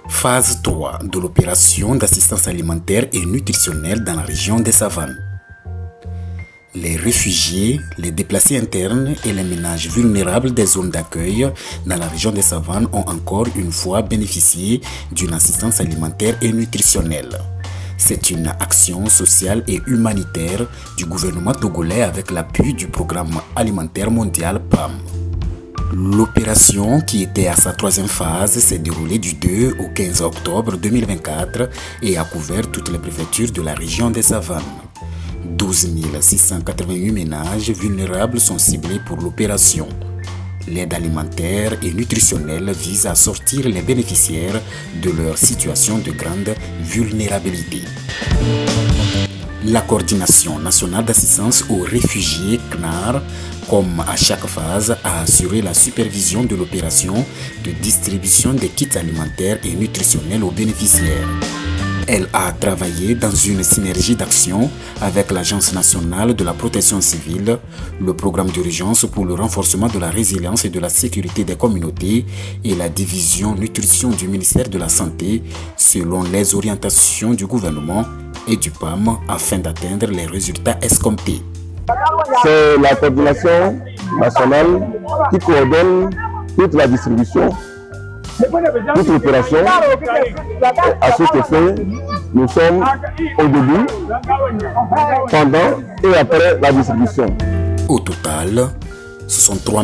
Phase 3 de l'opération d'assistance alimentaire et nutritionnelle dans la région des Savanes. Les réfugiés, les déplacés internes et les ménages vulnérables des zones d'accueil dans la région des Savanes ont encore une fois bénéficié d'une assistance alimentaire et nutritionnelle. C'est une action sociale et humanitaire du gouvernement togolais avec l'appui du Programme alimentaire mondial PAM. L'opération, qui était à sa troisième phase, s'est déroulée du 2 au 15 octobre 2024 et a couvert toutes les préfectures de la région des Savanes. 12 688 ménages vulnérables sont ciblés pour l'opération. L'aide alimentaire et nutritionnelle vise à sortir les bénéficiaires de leur situation de grande vulnérabilité. La Coordination nationale d'assistance aux réfugiés CNAR, comme à chaque phase, a assuré la supervision de l'opération de distribution des kits alimentaires et nutritionnels aux bénéficiaires. Elle a travaillé dans une synergie d'action avec l'Agence nationale de la protection civile, le programme d'urgence pour le renforcement de la résilience et de la sécurité des communautés et la division nutrition du ministère de la Santé selon les orientations du gouvernement et du PAM afin d'atteindre les résultats escomptés. C'est la coordination nationale qui coordonne toute la distribution, toute l'opération. À cet effet, nous sommes au début, pendant et après la distribution. Au total, ce sont 3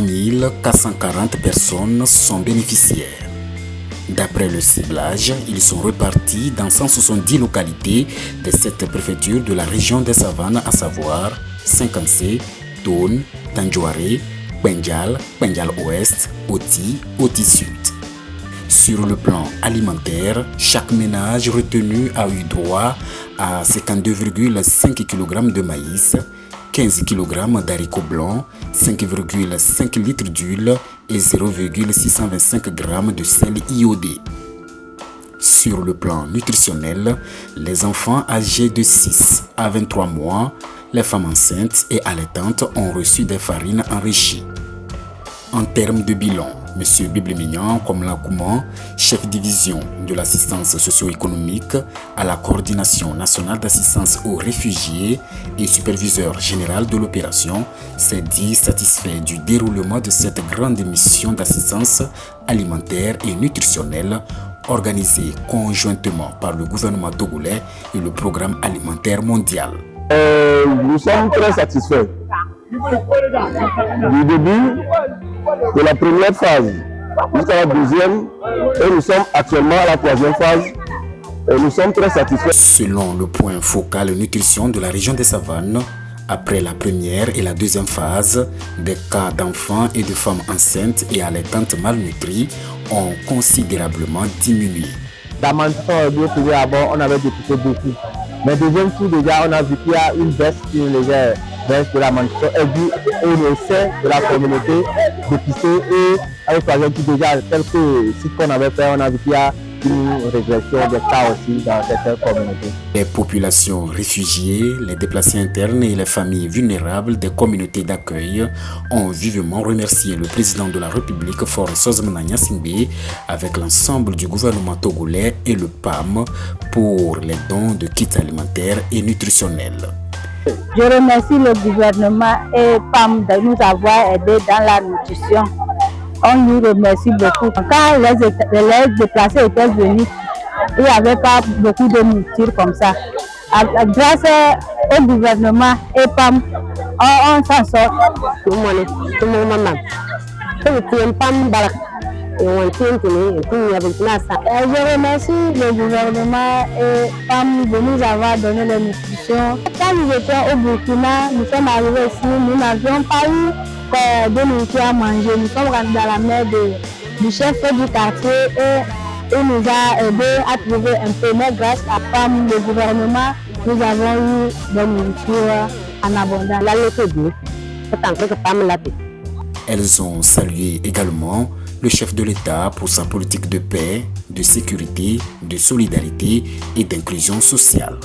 440 personnes sont bénéficiaires. D'après le ciblage, ils sont répartis dans 170 localités des 7 préfectures de la région des Savanes, à savoir Cinquancé, Tone, Tandjouaré, Kpendial, Kpendial Ouest, Oti, Oti Sud. Sur le plan alimentaire, chaque ménage retenu a eu droit à 52,5 kg de maïs, 15 kg d'haricots blancs, 5,5 litres d'huile et 0,625 g de sel iodé. Sur le plan nutritionnel, les enfants âgés de 6 à 23 mois, les femmes enceintes et allaitantes ont reçu des farines enrichies. En termes de bilan, M. Biblemignan Komla-Kouman, chef division de l'assistance socio-économique à la Coordination nationale d'assistance aux réfugiés et superviseur général de l'opération, s'est dit satisfait du déroulement de cette grande mission d'assistance alimentaire et nutritionnelle organisée conjointement par le gouvernement togolais et le Programme alimentaire mondial. Nous sommes très satisfaits du début de la première phase jusqu'à la deuxième, et nous sommes actuellement à la troisième phase et nous sommes très satisfaits. Selon le point focal nutrition de la région des Savanes, après la première et la deuxième phase, des cas d'enfants et de femmes enceintes et allaitantes malnutries ont considérablement diminué. La malnutrition on avait dépisté beaucoup. Mais deuxième tour, déjà, on a vu qu'il y a une baisse, une légère baisse de la malnutrition et dû au essai de la communauté dépister. Et avec la troisième tour, déjà, quelques sites qu'on avait fait, on a vu qu'il y a une régression des cas aussi dans certaines communautés. Les populations réfugiées, les déplacés internes et les familles vulnérables des communautés d'accueil ont vivement remercié le président de la République, Faure Sozomana Gnassingbé, avec l'ensemble du gouvernement togolais et le PAM pour les dons de kits alimentaires et nutritionnels. Je remercie le gouvernement et PAM de nous avoir aidés dans la nutrition. On nous remercie beaucoup. Quand les déplacés étaient venus, il n'y avait pas beaucoup de nourriture comme ça. Grâce au gouvernement et PAM, on s'en sort. Je remercie le gouvernement et PAM de nous avoir donné la nutrition. Quand nous étions au Burkina, nous sommes arrivés ici, nous n'avions pas eu de nourriture à manger. Nous sommes rentrés dans la main du chef du quartier et il nous a aidés à trouver un peu. Mais grâce à PAM, le gouvernement, nous avons eu de la nourriture en abondance. Elles ont salué également le chef de l'État pour sa politique de paix, de sécurité, de solidarité et d'inclusion sociale.